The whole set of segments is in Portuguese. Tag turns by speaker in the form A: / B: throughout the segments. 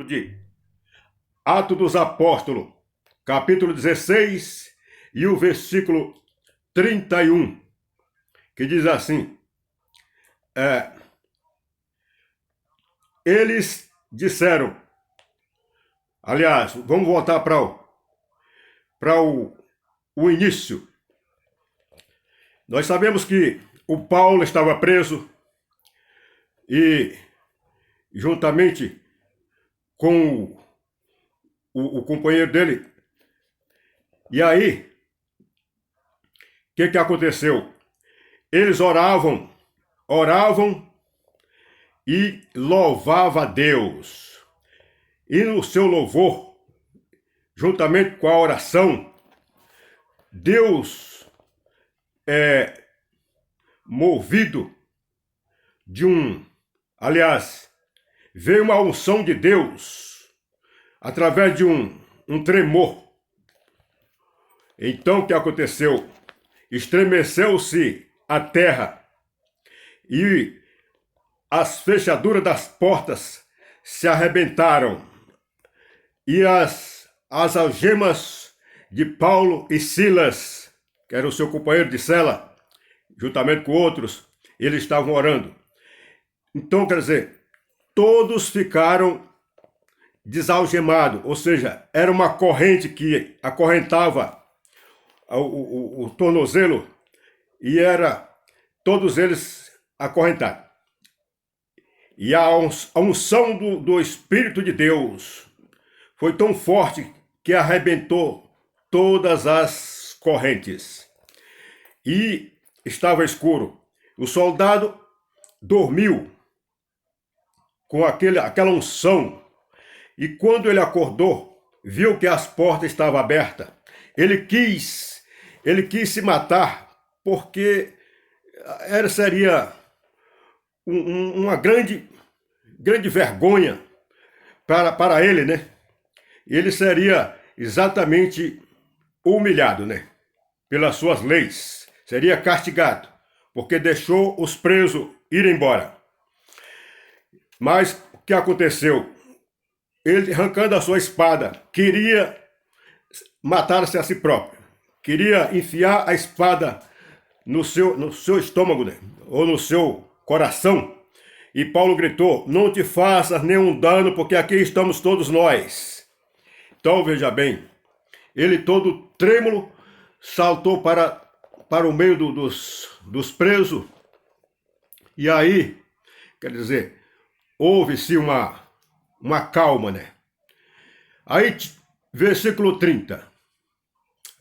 A: de Atos dos Apóstolos, capítulo 16 e o versículo 31, que diz assim: eles disseram, aliás, vamos voltar para o início. Nós sabemos que o Paulo estava preso e, juntamente com o companheiro dele, e aí, o que aconteceu? Eles oravam e louvavam a Deus. E no seu louvor, juntamente com a oração, Deus é movido aliás, veio uma unção de Deus através de um tremor. Então o que aconteceu? Estremeceu-se a terra e as fechaduras das portas se arrebentaram e as algemas de Paulo e Silas, que era o seu companheiro de cela, juntamente com outros, eles estavam orando. Então, quer dizer, todos ficaram desalgemados, ou seja, era uma corrente que acorrentava o tornozelo e era todos eles acorrentados. E a unção do Espírito de Deus foi tão forte que arrebentou todas as correntes. E estava escuro. O soldado dormiu com aquela unção. E quando ele acordou, viu que as portas estavam abertas. Ele quis se matar, porque seria uma grande vergonha para ele, né? Ele seria exatamente humilhado, né? Pelas suas leis. Seria castigado, porque deixou os presos ir embora. Mas o que aconteceu? Ele, arrancando a sua espada, queria matar-se a si próprio. Queria enfiar a espada no seu estômago, né? Ou no seu coração. E Paulo gritou: não te faças nenhum dano, porque aqui estamos todos nós. Então, veja bem, ele todo trêmulo saltou para o meio dos presos. E aí, quer dizer, houve-se uma calma, né? Aí, versículo 30,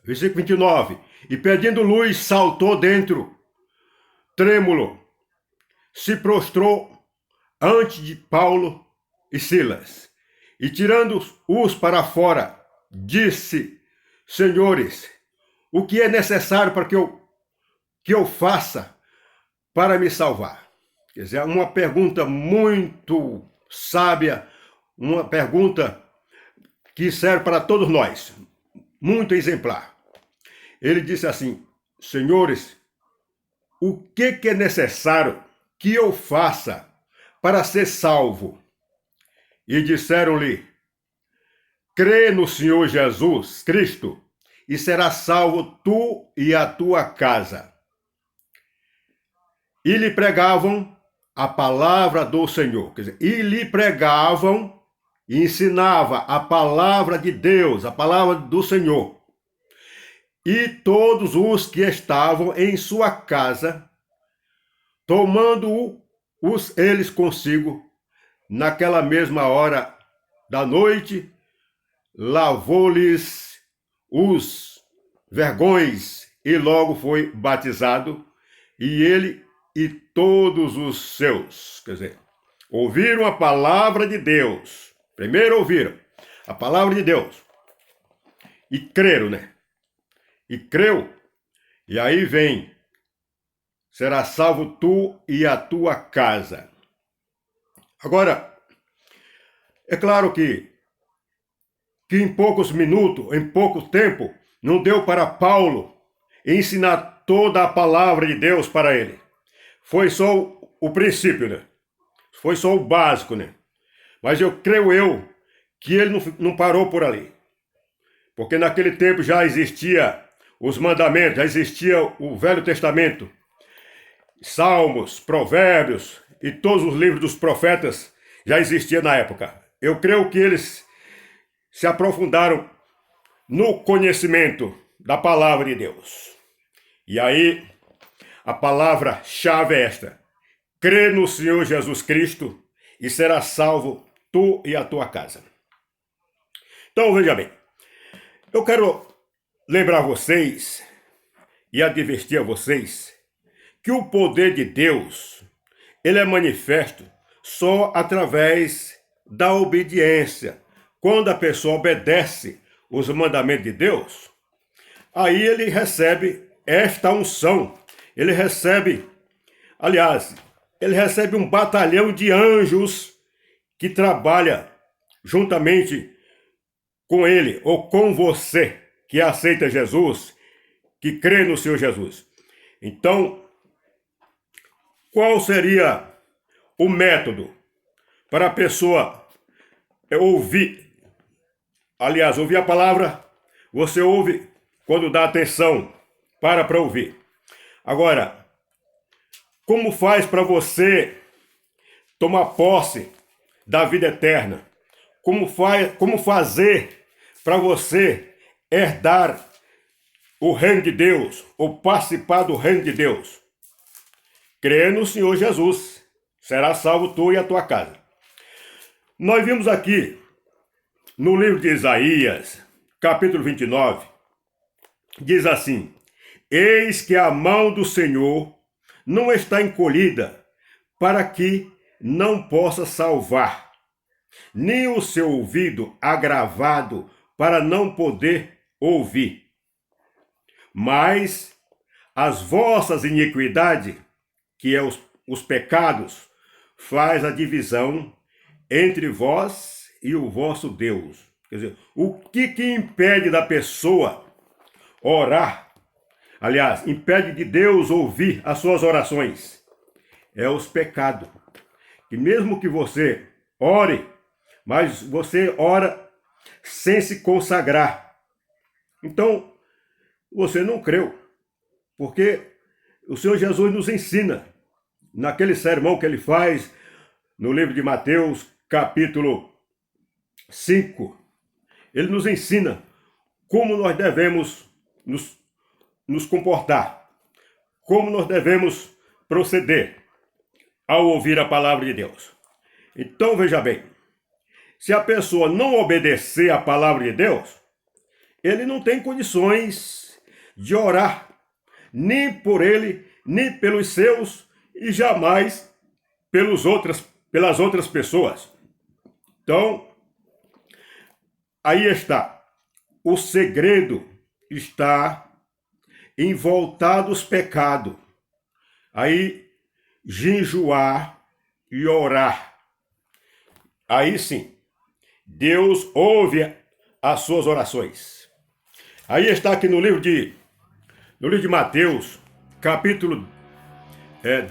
A: versículo 29. E pedindo luz, saltou dentro, trêmulo, se prostrou ante de Paulo e Silas. E tirando-os para fora, disse: senhores, o que é necessário para que eu faça para me salvar? Quer dizer, uma pergunta muito sábia, uma pergunta que serve para todos nós, muito exemplar. Ele disse assim: senhores, o que é necessário que eu faça para ser salvo? E disseram-lhe: crê no Senhor Jesus Cristo e serás salvo tu e a tua casa. E lhe pregavam a palavra do Senhor. Quer dizer, e lhe pregavam e ensinava a palavra de Deus, a palavra do Senhor. E todos os que estavam em sua casa, tomando-os eles consigo, naquela mesma hora da noite, lavou-lhes os vergões e logo foi batizado, e ele e todos os seus. Quer dizer, ouviram a palavra de Deus. Primeiro ouviram a palavra de Deus e creram, né? E creu, e aí vem: será salvo tu e a tua casa. Agora, é claro que em poucos minutos, em pouco tempo, não deu para Paulo ensinar toda a palavra de Deus para ele. Foi só o princípio, né? Foi só o básico, né? Mas eu creio que ele não parou por ali. Porque naquele tempo já existia os mandamentos, já existia o Velho Testamento, Salmos, Provérbios e todos os livros dos profetas já existiam na época. Eu creio que eles se aprofundaram no conhecimento da palavra de Deus. E aí, a palavra-chave é esta: crê no Senhor Jesus Cristo e serás salvo tu e a tua casa. Então, veja bem, eu quero lembrar vocês e advertir a vocês que o poder de Deus, ele é manifesto só através da obediência. Quando a pessoa obedece os mandamentos de Deus, aí ele recebe esta unção. Ele recebe, aliás, ele recebe um batalhão de anjos que trabalha juntamente com ele ou com você que aceita Jesus, que crê no Senhor Jesus. Então, qual seria o método para a pessoa ouvir? Aliás, ouvir a palavra, você ouve quando dá atenção, para ouvir. Agora, como faz para você tomar posse da vida eterna? Como fazer para você herdar o reino de Deus, ou participar do reino de Deus? Crê no Senhor Jesus, será salvo tu e a tua casa. Nós vimos aqui, no livro de Isaías, capítulo 29, diz assim: eis que a mão do Senhor não está encolhida para que não possa salvar, nem o seu ouvido agravado para não poder ouvir. Mas as vossas iniquidades, que é os pecados, faz a divisão entre vós e o vosso Deus. Quer dizer, o que impede da pessoa orar? Aliás, impede de Deus ouvir as suas orações. É os pecados. E mesmo que você ore, mas você ora sem se consagrar. Então, você não creu. Porque o Senhor Jesus nos ensina, naquele sermão que ele faz no livro de Mateus, capítulo 5, ele nos ensina como nós devemos nos comportar, como nós devemos proceder ao ouvir a palavra de Deus. Então, veja bem, se a pessoa não obedecer à palavra de Deus, ele não tem condições de orar, nem por ele, nem pelos seus, e jamais pelas outras pessoas. Então, aí está. O segredo está em voltar dos pecados. Aí, jejuar e orar. Aí sim, Deus ouve as suas orações. Aí está aqui no livro de Mateus, capítulo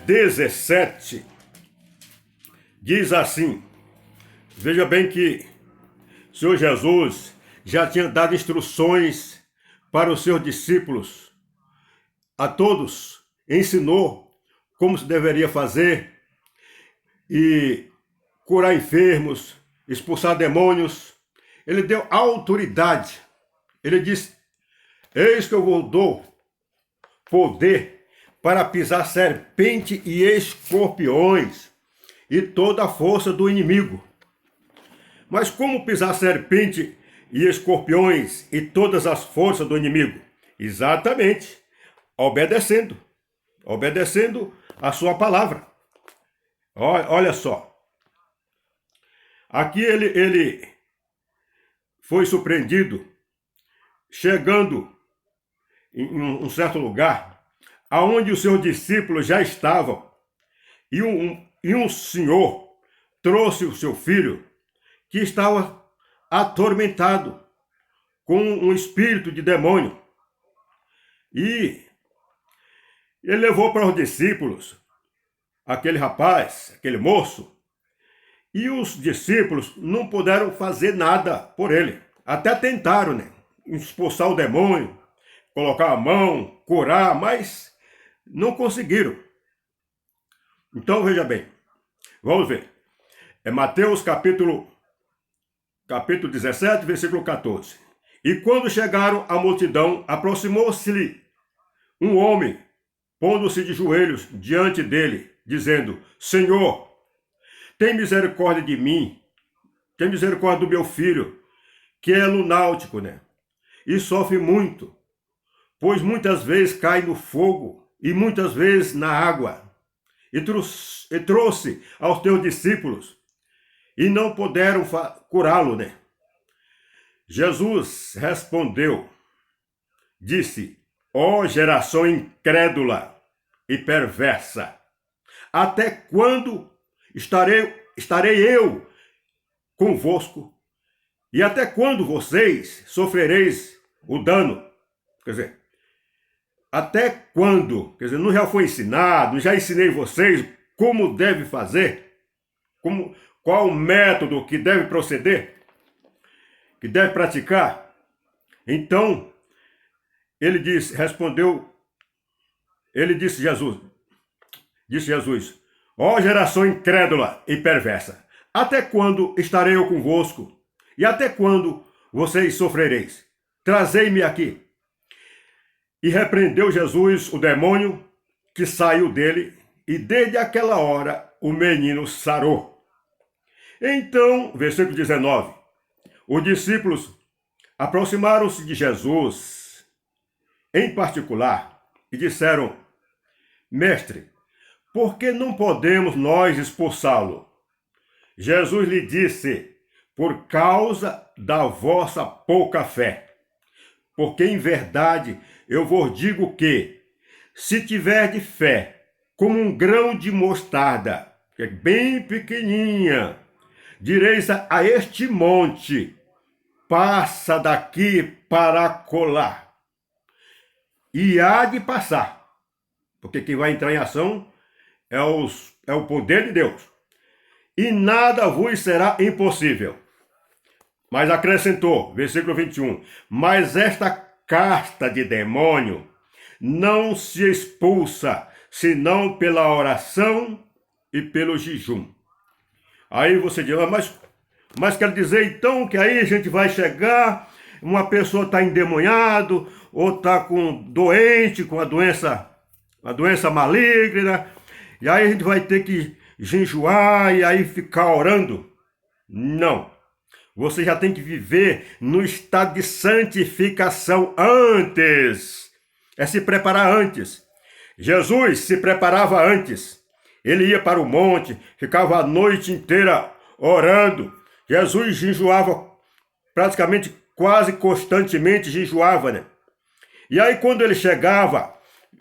A: 17, diz assim, veja bem que o Senhor Jesus já tinha dado instruções para os seus discípulos, a todos ensinou como se deveria fazer e curar enfermos, expulsar demônios. Ele deu autoridade. Ele disse: eis que eu vos dou poder para pisar serpente e escorpiões e toda a força do inimigo. Mas como pisar serpente e escorpiões e todas as forças do inimigo? Exatamente, obedecendo a sua palavra. Olha só, aqui ele foi surpreendido chegando em um certo lugar aonde os seus discípulos já estavam, e um senhor trouxe o seu filho que estava atormentado com um espírito de demônio. E ele levou para os discípulos aquele rapaz, aquele moço, E os discípulos não puderam fazer nada por ele. Até tentaram, né? Expulsar o demônio, colocar a mão, curar, mas não conseguiram. Então, veja bem, vamos ver. É Mateus capítulo 17, versículo 14. E quando chegaram à multidão, aproximou-se-lhe um homem, pondo-se de joelhos diante dele, dizendo: Senhor, tem misericórdia de mim, tem misericórdia do meu filho, que é lunático, né? E sofre muito, pois muitas vezes cai no fogo e muitas vezes na água. E trouxe aos teus discípulos e não puderam curá-lo, né? Jesus respondeu, disse: ó geração incrédula e perversa, até quando estarei eu convosco? E até quando vocês sofrereis o dano? Quer dizer, até quando? Quer dizer, não já foi ensinado, já ensinei vocês como deve fazer? Qual o método que deve proceder? Que deve praticar? Então, ele disse Jesus, ó geração incrédula e perversa, até quando estarei eu convosco? E até quando vocês sofrereis? Trazei-me aqui. E repreendeu Jesus o demônio que saiu dele, e desde aquela hora o menino sarou. Então, versículo 19, os discípulos aproximaram-se de Jesus, em particular, e disseram: Mestre, por que não podemos nós expulsá-lo? Jesus lhe disse: por causa da vossa pouca fé. Porque em verdade eu vos digo que, se tiverdes fé, como um grão de mostarda, que é bem pequenininha, direis a este monte: passa daqui para colar. E há de passar. Porque quem vai entrar em ação é o poder de Deus. E nada vos será impossível. Mas acrescentou, versículo 21, mas esta casta de demônio não se expulsa, senão pela oração e pelo jejum. Aí você diz, mas quer dizer então que aí a gente vai chegar, uma pessoa está endemoniado, ou está doente, com a doença maligna, e aí a gente vai ter que jejuar e aí ficar orando? Não. Você já tem que viver no estado de santificação antes. É se preparar antes. Jesus se preparava antes. Ele ia para o monte, ficava a noite inteira orando. Jesus jejuava praticamente, quase constantemente jejuava, né? E aí quando ele chegava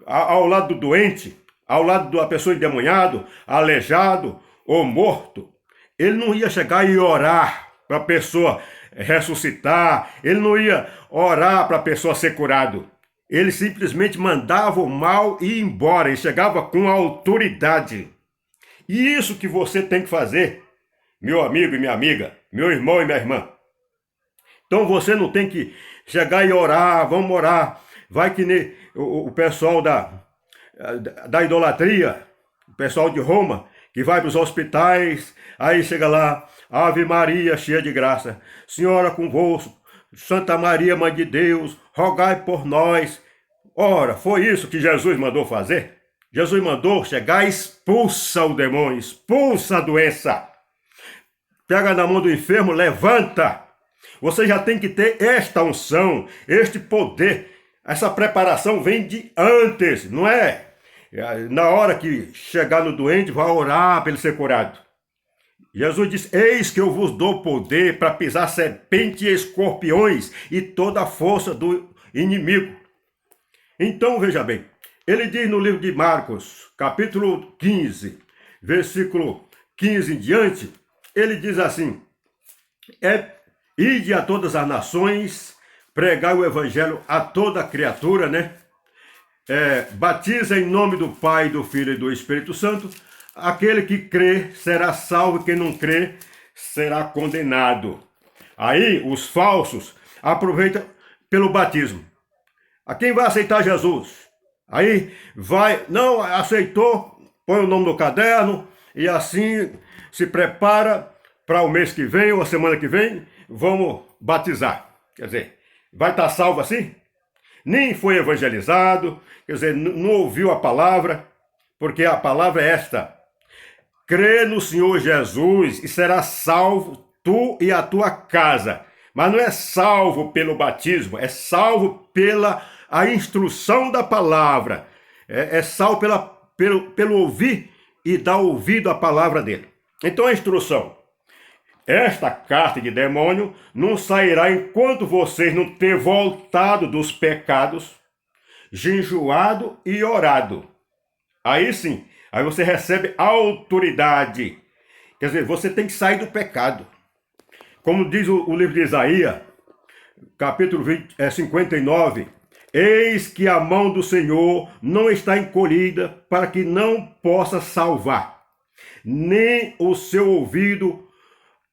A: ao lado do doente, ao lado da pessoa endemoniado, aleijado ou morto, ele não ia chegar e orar para a pessoa ressuscitar, ele não ia orar para a pessoa ser curado. Ele simplesmente mandava o mal ir embora, ele chegava com autoridade. E isso que você tem que fazer, meu amigo e minha amiga, meu irmão e minha irmã. Então você não tem que chegar e orar, vamos orar. Vai que nem o pessoal da idolatria, o pessoal de Roma, que vai para os hospitais, aí chega lá, Ave Maria, cheia de graça, Senhora convosco, Santa Maria, Mãe de Deus, rogai por nós. Ora, foi isso que Jesus mandou fazer? Jesus mandou chegar e expulsa o demônio, expulsa a doença. Pega na mão do enfermo, levanta. Você já tem que ter esta unção, este poder. Essa preparação vem de antes, não é? Na hora que chegar no doente, vai orar para ele ser curado. Jesus disse, eis que eu vos dou poder para pisar serpentes e escorpiões e toda a força do inimigo. Então, veja bem, ele diz no livro de Marcos, capítulo 15, versículo 15 em diante, ele diz assim, ide a todas as nações, pregai o evangelho a toda criatura, né? Batiza em nome do Pai, do Filho e do Espírito Santo, aquele que crê será salvo, quem não crê será condenado. Aí os falsos aproveitam pelo batismo. A quem vai aceitar Jesus? Aí vai, não aceitou, põe o nome no caderno e assim se prepara para o mês que vem ou a semana que vem, vamos batizar. Quer dizer, vai estar salvo assim? Nem foi evangelizado, quer dizer, não ouviu a palavra, porque a palavra é esta: crê no Senhor Jesus e será salvo tu e a tua casa. Mas não é salvo pelo batismo, é salvo pela a instrução da palavra. É salvo pelo ouvir e dar ouvido à palavra dele. Então a instrução: esta carta de demônio não sairá enquanto vocês não ter voltado dos pecados, jejuado e orado. Aí sim, aí você recebe autoridade. Quer dizer, você tem que sair do pecado. Como diz o livro de Isaías, capítulo 59, eis que a mão do Senhor não está encolhida para que não possa salvar, nem o seu ouvido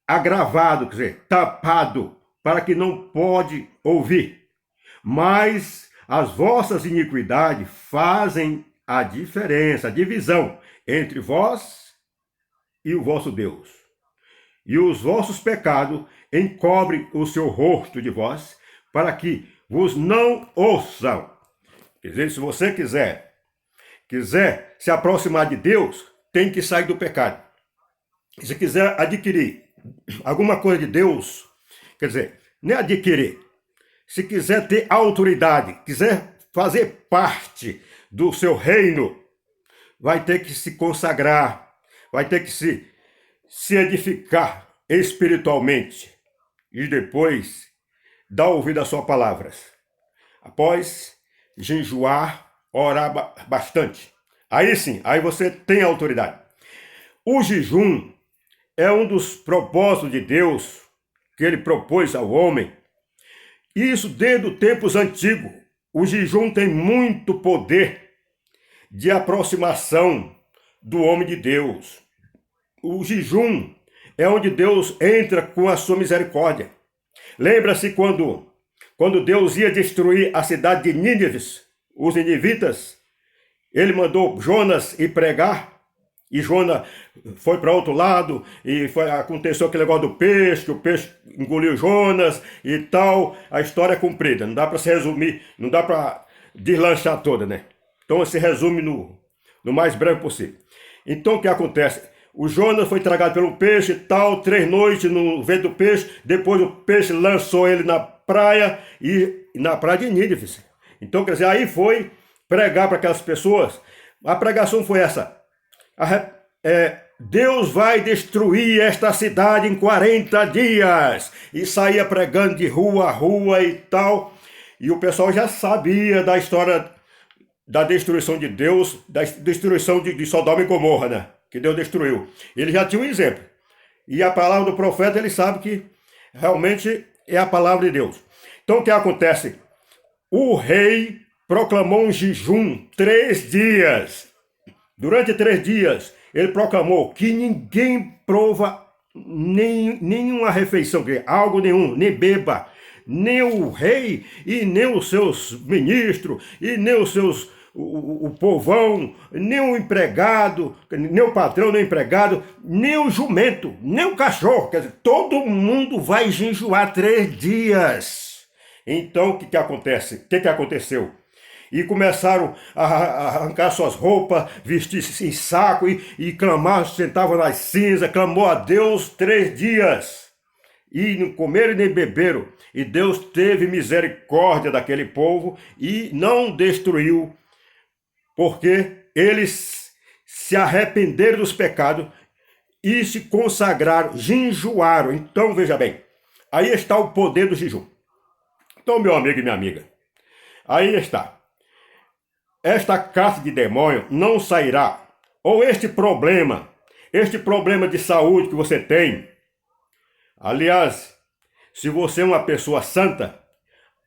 A: agravado, quer dizer, tapado, para que não pode ouvir. Mas as vossas iniquidades fazem a diferença, a divisão entre vós e o vosso Deus. E os vossos pecados encobrem o seu rosto de vós, para que vos não ouçam. Quer dizer, se você quiser se aproximar de Deus, tem que sair do pecado. Se quiser adquirir alguma coisa de Deus, quer dizer, nem adquirir. Se quiser ter autoridade, quiser fazer parte do seu reino, vai ter que se consagrar, vai ter que se edificar espiritualmente e depois dar ouvido às suas palavras. Após jejuar, orar bastante. Aí sim, aí você tem autoridade. O jejum é um dos propósitos de Deus que ele propôs ao homem. Isso desde os tempos antigos. O jejum tem muito poder de aproximação do homem de Deus. O jejum é onde Deus entra com a sua misericórdia. Lembra-se quando Deus ia destruir a cidade de Nínive, os ninivitas, ele mandou Jonas ir pregar, e Jonas foi para outro lado, e aconteceu aquele negócio do peixe, que o peixe engoliu Jonas e tal. A história é comprida, não dá para se resumir, não dá para deslanchar toda, né? Então se resume no mais breve possível. Então o que acontece? O Jonas foi tragado pelo peixe e tal, 3 noites no ventre do peixe, depois o peixe lançou ele na praia, e na praia de Nínive. Então, quer dizer, aí foi pregar para aquelas pessoas. A pregação foi essa: Deus vai destruir esta cidade em 40 dias. E saía pregando de rua a rua e tal. E o pessoal já sabia da história da destruição de Deus, da destruição de Sodoma e Gomorra, né? Que Deus destruiu. Ele já tinha um exemplo. E a palavra do profeta, ele sabe que realmente é a palavra de Deus. Então o que acontece? O rei proclamou um jejum 3 dias. Durante 3 dias, ele proclamou que ninguém prova nenhuma refeição, algo nenhum, nem beba, nem o rei e nem os seus ministros, e nem os seus, o povão, nem o empregado, nem o patrão, nem o empregado, nem o jumento, nem o cachorro. Quer dizer, todo mundo vai jejuar 3 dias. Então, o que acontece? O que aconteceu? E começaram a arrancar suas roupas, vestir-se em saco e clamar, sentavam nas cinzas, clamou a Deus 3 dias. E não comeram nem beberam. E Deus teve misericórdia daquele povo e não destruiu, porque eles se arrependeram dos pecados e se consagraram, jejuaram. Então, veja bem, aí está o poder do jejum. Então, meu amigo e minha amiga, aí está. Esta casta de demônio não sairá. Ou este problema de saúde que você tem. Aliás, se você é uma pessoa santa,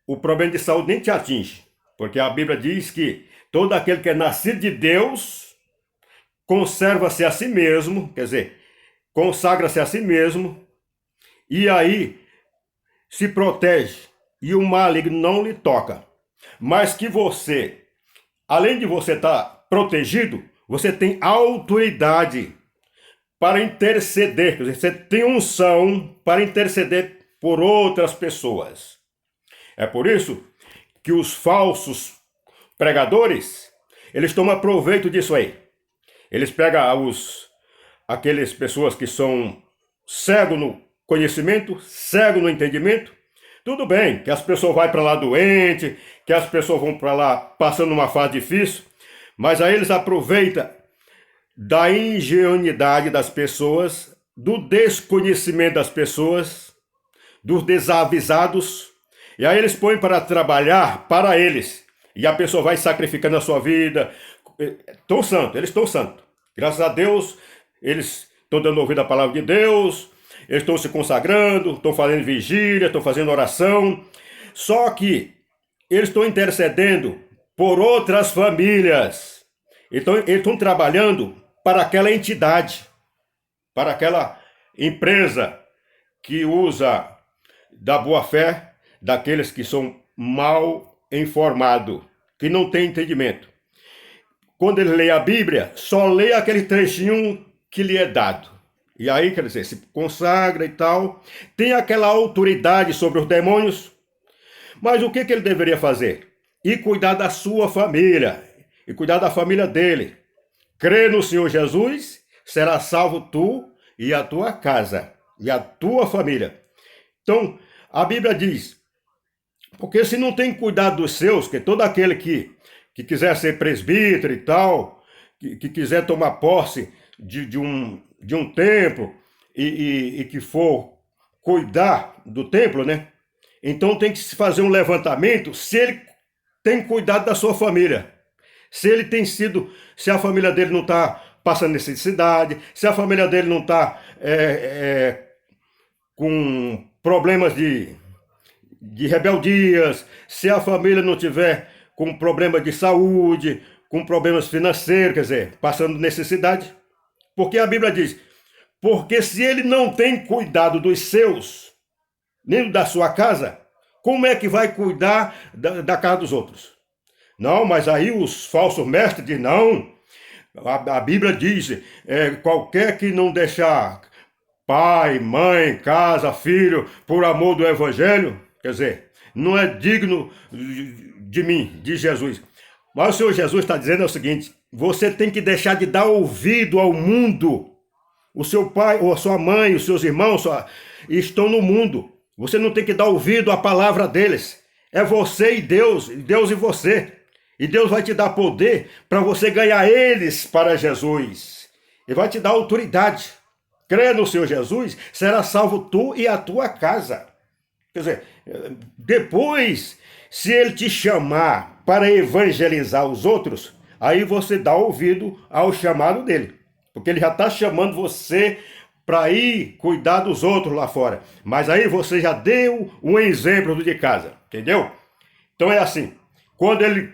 A: o problema de saúde nem te atinge. Porque a Bíblia diz que todo aquele que é nascido de Deus conserva-se a si mesmo, quer dizer, consagra-se a si mesmo, e aí se protege, e o maligno não lhe toca. Mas que você, além de você estar protegido, você tem autoridade para interceder, quer dizer, você tem unção para interceder por outras pessoas. É por isso que os falsos pregadores, eles tomam proveito disso aí. Eles pegam aquelas pessoas que são cegos no conhecimento, cegos no entendimento. Tudo bem que as pessoas vão para lá doente, que as pessoas vão para lá passando uma fase difícil, mas aí eles aproveitam da ingenuidade das pessoas, do desconhecimento das pessoas, dos desavisados, e aí eles põem para trabalhar para eles. E a pessoa vai sacrificando a sua vida. Estão santos, eles estão santos. Graças a Deus, eles estão dando ouvido à palavra de Deus, eles estão se consagrando, estão fazendo vigília, estão fazendo oração. Só que eles estão intercedendo por outras famílias. Então, eles estão trabalhando para aquela entidade, para aquela empresa que usa da boa-fé daqueles que são mal informados, que não têm entendimento. Quando ele lê a Bíblia, só lê aquele trechinho que lhe é dado. E aí, quer dizer, se consagra e tal, tem aquela autoridade sobre os demônios, mas o que ele deveria fazer? Ir cuidar da sua família, e cuidar da família dele. Crê no Senhor Jesus, será salvo tu e a tua casa, e a tua família. Então, a Bíblia diz, porque se não tem cuidado dos seus, que todo aquele que quiser ser presbítero e tal, que quiser tomar posse de um templo e que for cuidar do templo, né? Então tem que se fazer um levantamento se ele tem cuidado da sua família. Se a família dele não está passando necessidade, se a família dele não está com problemas de rebeldias, se a família não tiver com problemas de saúde, com problemas financeiros, quer dizer, passando necessidade. Porque a Bíblia diz, porque se ele não tem cuidado dos seus, nem da sua casa, como é que vai cuidar da casa dos outros? Não, mas aí os falsos mestres dizem, não, a Bíblia diz, qualquer que não deixar pai, mãe, casa, filho, por amor do Evangelho, quer dizer, não é digno de mim, de Jesus. Mas o Senhor Jesus está dizendo o seguinte, você tem que deixar de dar ouvido ao mundo. O seu pai, ou a sua mãe, os seus irmãos estão no mundo. Você não tem que dar ouvido à palavra deles. É você e Deus e você. E Deus vai te dar poder para você ganhar eles para Jesus. E vai te dar autoridade. Crê no Senhor Jesus, será salvo tu e a tua casa. Quer dizer, depois, se ele te chamar para evangelizar os outros, aí você dá ouvido ao chamado dele. Porque ele já está chamando você para ir cuidar dos outros lá fora. Mas aí você já deu um exemplo de casa, entendeu? Então é assim, quando ele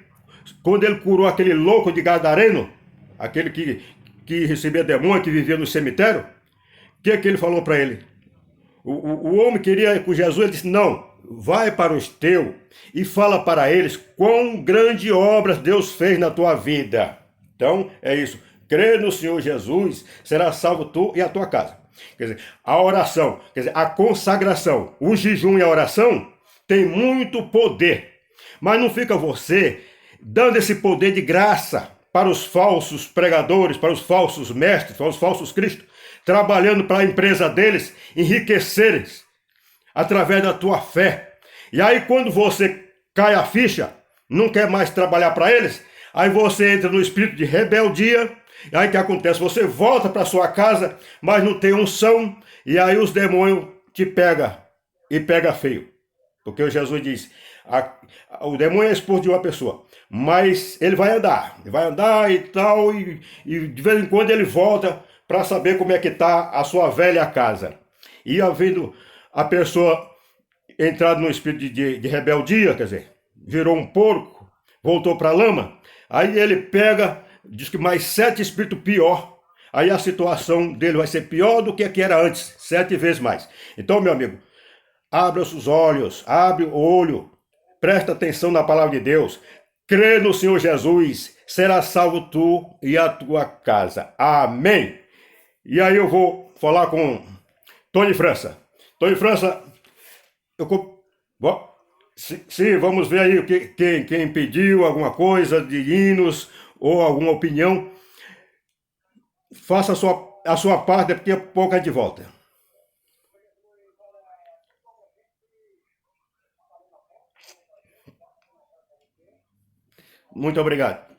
A: curou aquele louco de Gadareno, aquele que recebia demônio, que vivia no cemitério, o que ele falou para ele? O homem queria ir com Jesus, ele disse, não, vai para os teus e fala para eles quão grande obras Deus fez na tua vida. Então, é isso. Crê no Senhor Jesus, será salvo tu e a tua casa. Quer dizer, a oração, quer dizer, a consagração, o jejum e a oração tem muito poder. Mas não fica você dando esse poder de graça para os falsos pregadores, para os falsos mestres, para os falsos cristos, trabalhando para a empresa deles, enriquecerem através da tua fé. E aí quando você cai a ficha, não quer mais trabalhar para eles, aí você entra no espírito de rebeldia, e aí o que acontece? Você volta para sua casa, mas não tem unção, e aí os demônios te pegam, e pega feio. Porque o Jesus diz, o demônio é esposo de uma pessoa, mas ele vai andar e tal, e de vez em quando ele volta para saber como é que está a sua velha casa. E havendo a pessoa entrado no espírito de rebeldia, quer dizer, virou um porco, voltou para a lama, aí ele pega diz que mais 7 espíritos pior, aí a situação dele vai ser pior do que a que era antes, 7 vezes mais. Então, meu amigo, abre os seus olhos, abre o olho, presta atenção na palavra de Deus, crê no Senhor Jesus, será salvo tu e a tua casa. Amém. E aí eu vou falar com Tony França. Tony França, sim, vamos ver aí quem pediu alguma coisa de hinos ou alguma opinião. Faça a sua parte, daqui a pouco a gente volta. Muito obrigado.